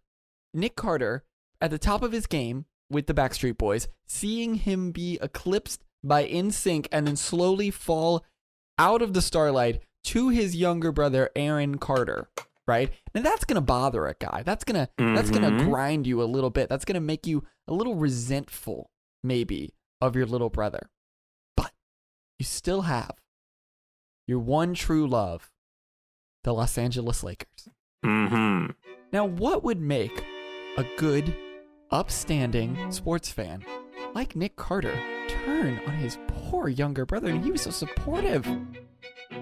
Nick Carter, at the top of his game with the Backstreet Boys, seeing him be eclipsed by NSYNC and then slowly fall out of the starlight to his younger brother, Aaron Carter, right? And that's going to bother a guy. That's going to grind you a little bit. That's going to make you a little resentful, maybe, of your little brother. But you still have your one true love, the Los Angeles Lakers. Mm-hmm. Now, what would make a good, upstanding sports fan like Nick Carter turn on his poor younger brother? And he was so supportive.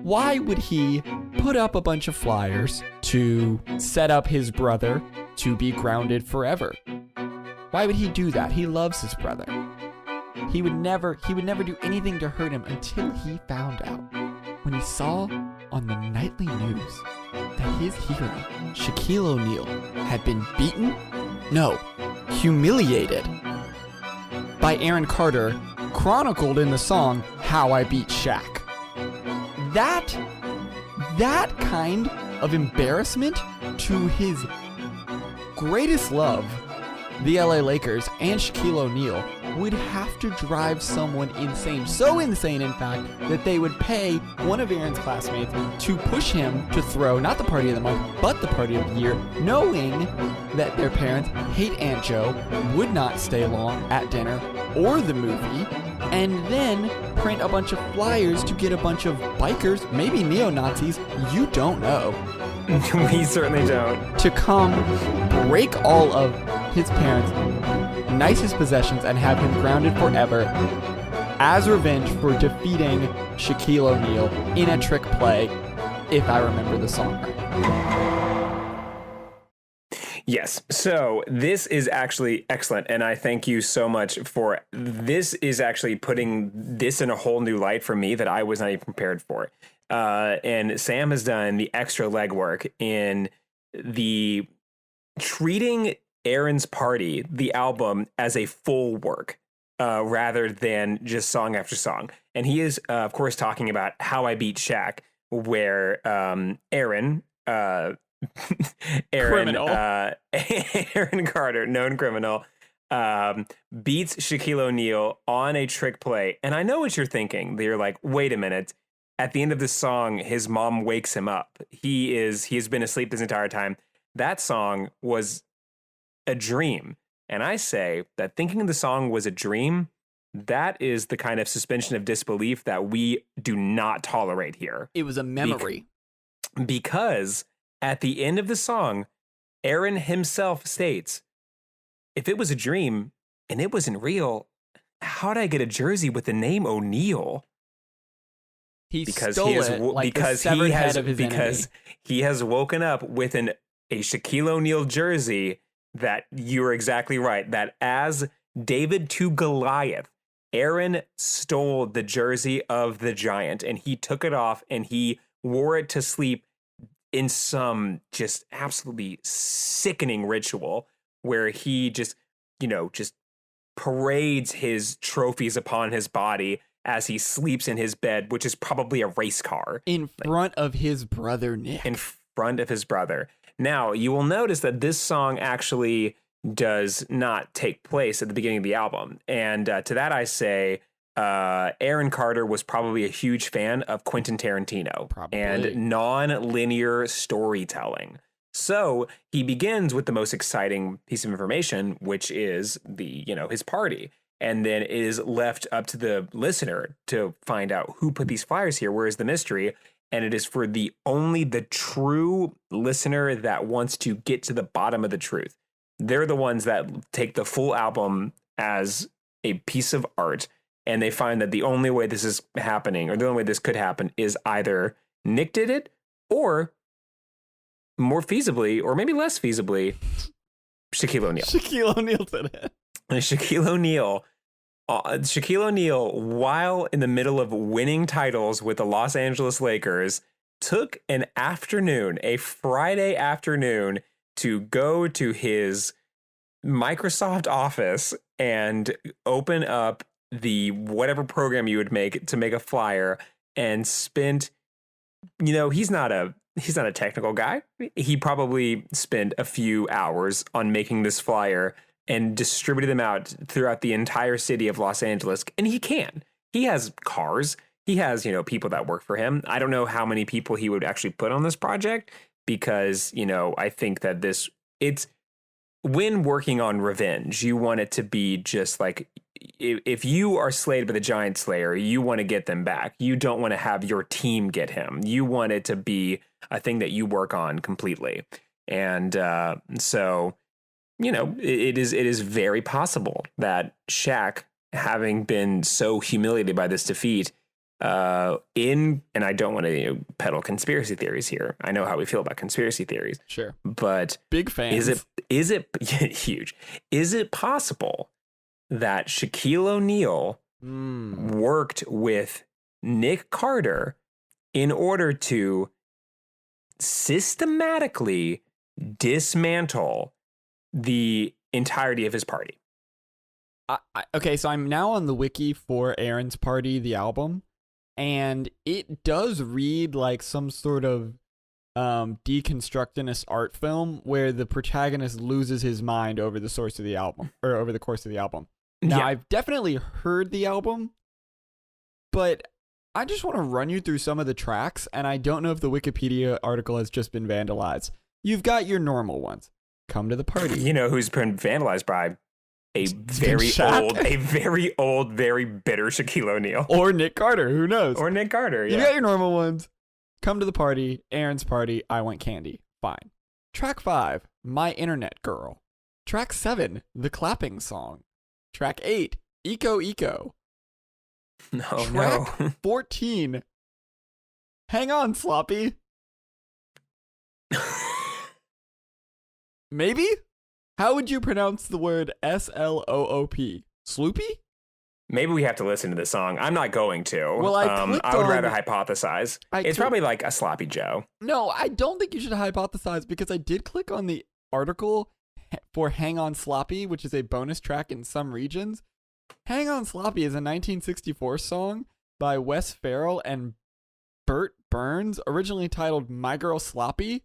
Why would he put up a bunch of flyers to set up his brother to be grounded forever? Why would he do that? He loves his brother. He would never do anything to hurt him until he found out, when he saw on the nightly news, that his hero, Shaquille O'Neal, had been humiliated by Aaron Carter, chronicled in the song How I Beat Shaq. That kind of embarrassment to his greatest love the LA Lakers and Shaquille O'Neal would have to drive someone insane. So insane, in fact, that they would pay one of Aaron's classmates to push him to throw not the party of the month, but the party of the year, knowing that their parents hate Aunt Joe, would not stay long at dinner or the movie, and then print a bunch of flyers to get a bunch of bikers, maybe neo-Nazis, you don't know, We certainly don't. to come break all of his parents' nicest possessions and have him grounded forever as revenge for defeating Shaquille O'Neal in a trick play, if I remember the song right. Yes. So this is actually excellent. And I thank you so much for this is actually putting this in a whole new light for me that I was not even prepared for. And Sam has done the extra legwork in the treating Aaron's Party, the album, as a full work rather than just song after song. And he is, of course, talking about How I Beat Shaq, where Aaron, Criminal. Aaron Carter, known criminal, beats Shaquille O'Neal on a trick play. And I know what you're thinking. You're like, wait a minute. At the end of the song, his mom wakes him up. He has been asleep this entire time. That song was a dream. And I say that thinking the song was a dream, that is the kind of suspension of disbelief that we do not tolerate here. It was a memory. Because at the end of the song, Aaron himself states, if it was a dream and it wasn't real, how'd I get a jersey with the name O'Neal? Because he has woken up with a Shaquille O'Neal jersey that you're exactly right. That as David to Goliath, Aaron stole the jersey of the Giant and he took it off and he wore it to sleep in some just absolutely sickening ritual where he just parades his trophies upon his body as he sleeps in his bed, which is probably a race car. In front of his brother, Nick. In front of his brother. Now, you will notice that this song actually does not take place at the beginning of the album. And to that I say, Aaron Carter was probably a huge fan of Quentin Tarantino and non-linear storytelling. So he begins with the most exciting piece of information, which is his party. And then it is left up to the listener to find out who put these flyers here. Where is the mystery? And it is for the true listener that wants to get to the bottom of the truth. They're the ones that take the full album as a piece of art. And they find that the only way this is happening, or the only way this could happen, is either Nick did it, or more feasibly, or maybe less feasibly, Shaquille O'Neal. Shaquille O'Neal did it. And Shaquille O'Neal, while in the middle of winning titles with the Los Angeles Lakers, took a Friday afternoon, to go to his Microsoft Office and open up the whatever program you would make to make a flyer, and spent, he's not a technical guy. He probably spent a few hours on making this flyer and distributed them out throughout the entire city of Los Angeles. And he has cars. He has, people that work for him. I don't know how many people he would actually put on this project because, I think that it's when working on revenge, you want it to be just like, if you are slayed by the Giant Slayer, you want to get them back. You don't want to have your team get him. You want it to be a thing that you work on completely. And so, it is very possible that Shaq, having been so humiliated by this defeat, and I don't want to peddle conspiracy theories here. I know how we feel about conspiracy theories. Sure. But big fans. Is it huge? Is it possible that Shaquille O'Neal worked with Nick Carter in order to systematically dismantle the entirety of his party? Okay, so I'm now on the wiki for Aaron's Party, the album, and it does read like some sort of deconstructionist art film where the protagonist loses his mind over the course of the album. Now, Yeah. I've definitely heard the album, but I just want to run you through some of the tracks, and I don't know if the Wikipedia article has just been vandalized. You've got your normal ones. Come to the Party. You know who's been vandalized by a very old, very bitter Shaquille O'Neal. Or Nick Carter, who knows? Or Nick Carter, You yeah. got your normal ones. Come to the Party, Aaron's Party, I Want Candy. Fine. Track 5, My Internet Girl. Track 7, The Clapping Song. Track 8, Eco Eco. No, Track no. 14, Hang On Sloppy. Maybe? How would you pronounce the word S-L-O-O-P? Sloopy? Maybe we have to listen to this song. I'm not going to. Well, I clicked I would on- rather hypothesize. It's probably like a sloppy Joe. No, I don't think you should hypothesize because I did click on the article for Hang On Sloppy, which is a bonus track in some regions. Hang On Sloppy is a 1964 song by Wes Farrell and Burt Burns, originally titled My Girl Sloppy.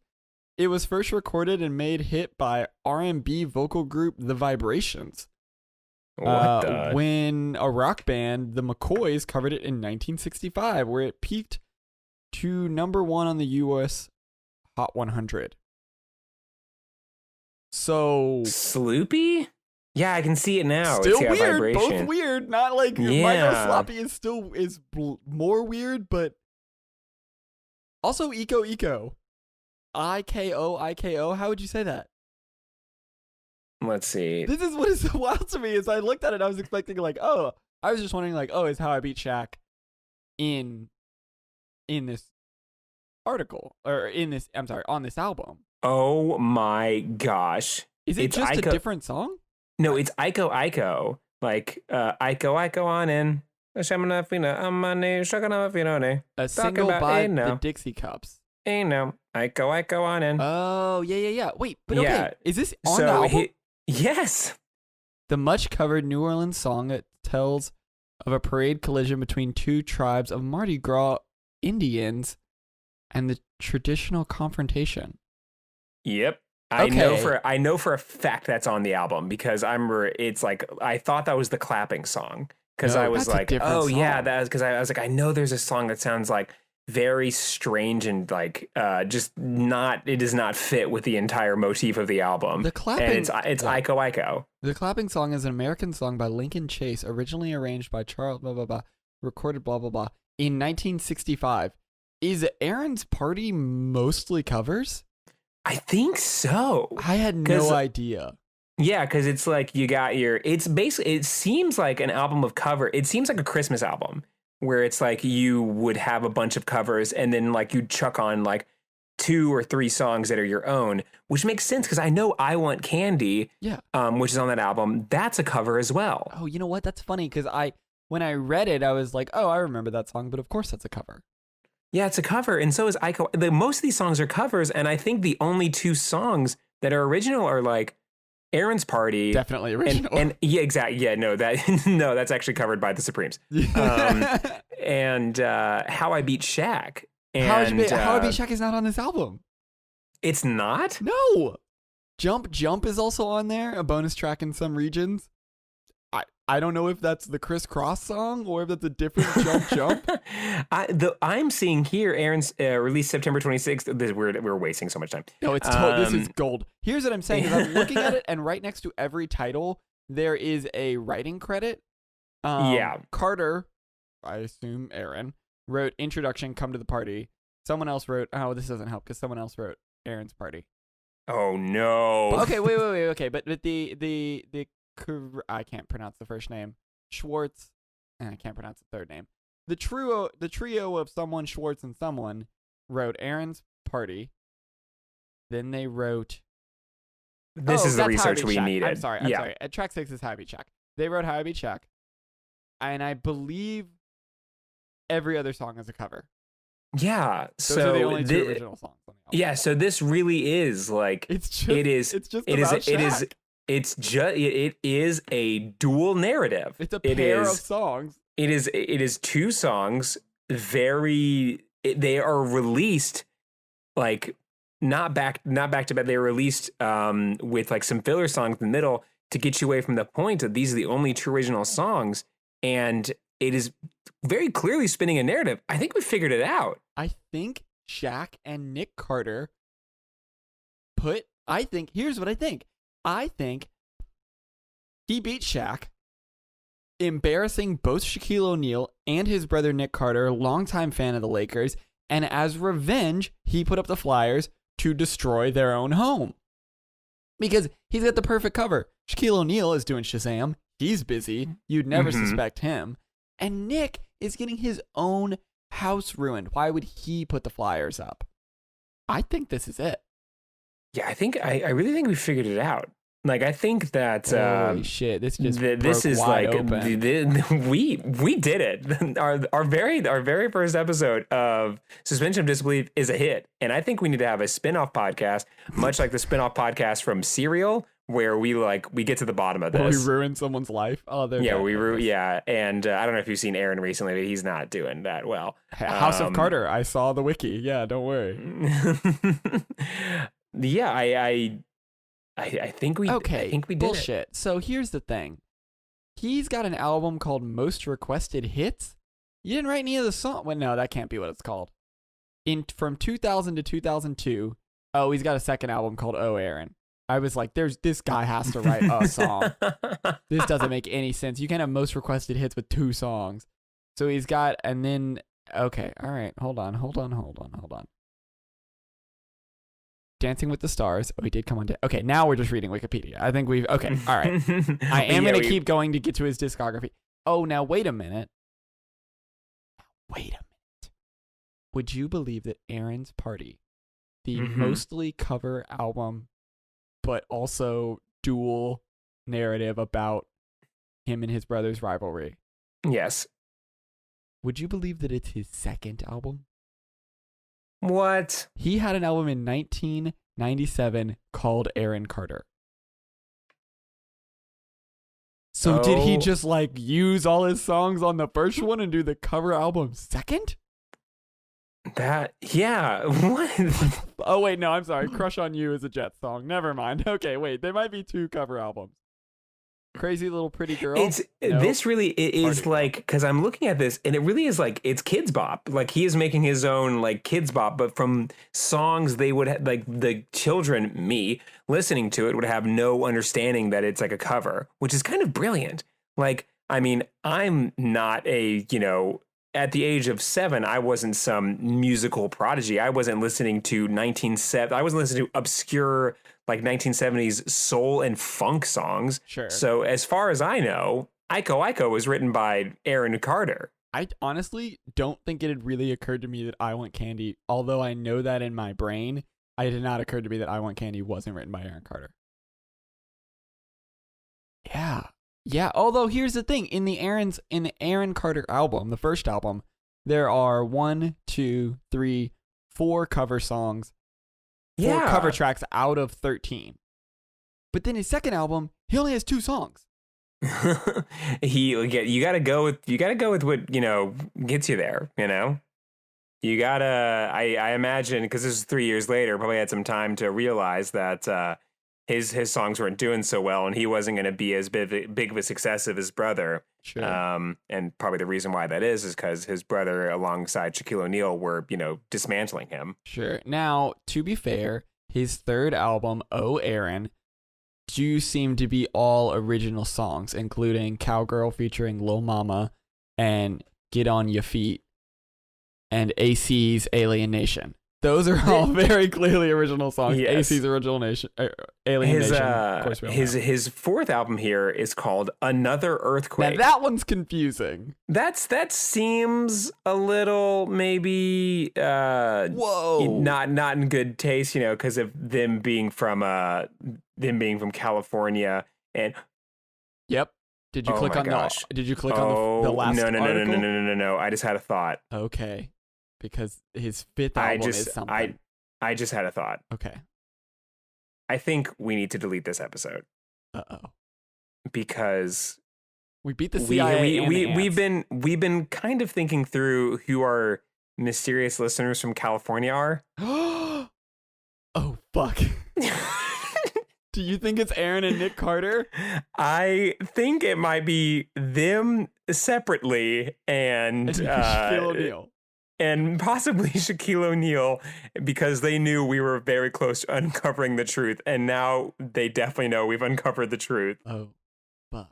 It was first recorded and made hit by R&B vocal group The Vibrations. What the? When a rock band, the McCoys, covered it in 1965, where it peaked to number 1 on the U.S. Hot 100. So Sloopy? Yeah, I can see it now. still It's got weird, vibration. both weird. Not like My Girl Yeah. Sloppy is more weird, but also Eco Eco. I-K-O. How would you say that? Let's see. This is what is so wild to me is I looked at it, I was expecting like, oh, I was just wondering like, oh, is How I Beat Shaq in this article or on this album? Oh my gosh. Is it It's just Ico- a different song? No, it's Ico Ico. Like Ico on in. A single about by ain't the no. Dixie Cups. Ain't no. Ico on in. Oh, yeah. Wait, but okay. Yeah. Is this on the album? Yes. The much covered New Orleans song that tells of a parade collision between two tribes of Mardi Gras Indians and the traditional confrontation. Yep. Okay. I know for a fact that's on the album because I remember it's like I thought that was the clapping song because No, I was that's a like, different oh yeah, song. that was because I was like, I know there's a song that sounds like very strange and like just not, it does not fit with the entire motif of the album. The clapping, and it's Ico Ico. The Clapping Song is an American song by Lincoln Chase, originally arranged by Charles blah blah blah, recorded blah blah blah in 1965. Is Aaron's Party mostly covers? I think so. I had 'Cause- no idea. Yeah, because it's like you got it's basically, it seems like an album of cover. It seems like a Christmas album where it's like you would have a bunch of covers and then like you'd chuck on like 2 or 3 songs that are your own, which makes sense because I know I Want Candy, Yeah. which is on that album. That's a cover as well. Oh, you know what? That's funny because when I read it, I was like, oh, I remember that song, but of course that's a cover. Yeah, it's a cover, and so is Ico. Most of these songs are covers, and I think the only 2 songs that are original are like Aaron's Party. Definitely original. And yeah, exactly. Yeah, no, that's actually covered by the Supremes. And How I Beat Shaq. And How I Beat Shaq is not on this album. It's not? No. Jump is also on there, a bonus track in some regions. I don't know if that's the Criss Cross song or if that's a different Jump. I'm seeing here Aaron's released September 26th. We're wasting so much time. No, this is gold. Here's what I'm saying is I'm looking at it, and right next to every title there is a writing credit. Yeah. Carter, I assume Aaron, wrote Introduction, Come to the Party. Someone else wrote, oh, this doesn't help because someone else wrote Aaron's Party. Oh no. Okay, wait. Okay, but the I can't pronounce the first name. Schwartz, and I can't pronounce the third name. The trio of someone, Schwartz, and someone wrote Aaron's Party. Then they wrote. This is the that's How I research Beat we Shaq. needed. I'm sorry. At track 6 is How I Beat Shaq. They wrote How I Beat Shaq, and I believe every other song is a cover. Yeah. Those are the only 2 original songs on the album. Yeah, so this really is like It's just it is Shaq. it is a dual narrative. It's a pair of songs. It is 2 songs. They are released like not back to back. They were released with like some filler songs in the middle to get you away from the point that these are the only two original songs, and it is very clearly spinning a narrative. I think we figured it out. I think Shaq and Nick Carter here's what I think. I think he beat Shaq, embarrassing both Shaquille O'Neal and his brother Nick Carter, longtime fan of the Lakers, and as revenge, he put up the Flyers to destroy their own home. Because he's got the perfect cover. Shaquille O'Neal is doing Shazam. He's busy. You'd never suspect him. And Nick is getting his own house ruined. Why would he put the Flyers up? I think this is it. Yeah, I really think we figured it out. Like, I think that holy shit, this just this is wide like open. we did it. Our very first episode of Suspension of Disbelief is a hit, and I think we need to have a spin-off podcast, much like the spin-off podcast from Serial, where we get to the bottom of this. We ruin someone's life. Oh, yeah, and I don't know if you've seen Aaron recently, but he's not doing that well. House of Carter. I saw the wiki. Yeah, don't worry. Yeah, I think we did bullshit. it. So here's the thing. He's got an album called Most Requested Hits. You didn't write any of the song. Well, no, that can't be what it's called. From 2000 to 2002. Oh, he's got a second album called Oh Aaron. I was like, this guy has to write a song. This doesn't make any sense. You can't have Most Requested Hits with 2 songs. So he's got, and then, okay, all right, hold on. Dancing with the Stars. Oh, he did come on. Okay, now we're just reading Wikipedia. I think okay, all right. I am going to keep going to get to his discography. Oh, now wait a minute. Would you believe that Aaron's Party, the mostly cover album, but also dual narrative about him and his brother's rivalry? Yes. Would you believe that it's his second album? What? He had an album in 1997 called Aaron Carter. So did he just like use all his songs on the first one and do the cover album second? Yeah. What? Oh, wait, no, I'm sorry. Crush on You is a Jet song. Never mind. Okay, wait, there might be 2 cover albums. Crazy Little Pretty Girl. This really is like, because I'm looking at this and it really is like, it's Kids Bop. Like, he is making his own like Kids Bop, but from songs they would have, like, the children, me listening to it would have no understanding that it's like a cover, which is kind of brilliant. Like, I mean, I'm not at the age of 7, I wasn't some musical prodigy. I wasn't listening to I wasn't listening to obscure like 1970s soul and funk songs. Sure. So as far as I know, Iko Iko was written by Aaron Carter. I honestly don't think it had really occurred to me that I Want Candy, although I know that in my brain, it did not occur to me that I Want Candy wasn't written by Aaron Carter. Yeah. Yeah, although here's the thing, in the Aaron Carter album, the first album, there are 1, 2, 3, 4 cover songs, 4 cover tracks out of 13. But then his second album, he only has 2 songs. You gotta go with what gets you there. You gotta. I imagine, because this is 3 years later, probably had some time to realize that his songs weren't doing so well, and he wasn't going to be as big of a success as his brother. Sure. And probably the reason why that is because his brother, alongside Shaquille O'Neal, were dismantling him. Sure. Now, to be fair, his third album, Oh Aaron, do seem to be all original songs, including Cowgirl featuring Lil Mama and Get On Your Feet and AC's Alien Nation. Those are all very clearly original songs. Yes. AC's Alien Nation. Of course his fourth album here is called Another Earthquake. Now that one's confusing. That seems a little maybe not in good taste, because of them being from California and. Yep. Did you click on the last article? No. I just had a thought. Okay. Because his fifth album is something. I just had a thought. Okay. I think we need to delete this episode. Uh-oh. Because we beat the CIA. We've been kind of thinking through who our mysterious listeners from California are. Oh fuck. Do you think it's Aaron and Nick Carter? I think it might be them separately and Shaquille O'Neal. And possibly Shaquille O'Neal, because they knew we were very close to uncovering the truth, and now they definitely know we've uncovered the truth. Oh, fuck.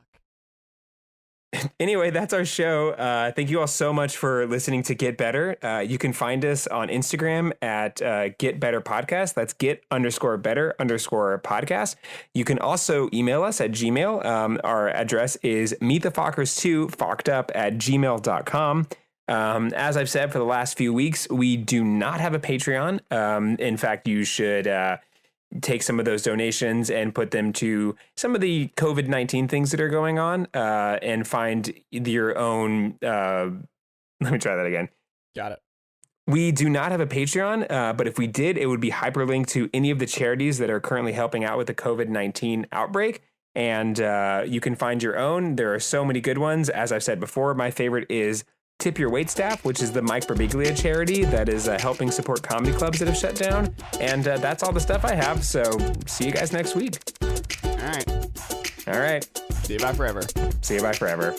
Anyway, that's our show. Thank you all so much for listening to Get Better. You can find us on Instagram at Get Better Podcast. That's get_better_podcast. You can also email us at Gmail. Our address is meetthefockers2 fockedup@gmail.com. As I've said for the last few weeks, we do not have a Patreon. In fact, you should take some of those donations and put them to some of the COVID-19 things that are going on, and find your own. Let me try that again. Got it. We do not have a Patreon, but if we did, it would be hyperlinked to any of the charities that are currently helping out with the COVID-19 outbreak. And you can find your own. There are so many good ones. As I've said before, my favorite is Tip Your Waitstaff, which is the Mike Birbiglia charity that is helping support comedy clubs that have shut down. And that's all the stuff I have. So see you guys next week. All right. All right. See you bye forever. See you bye forever.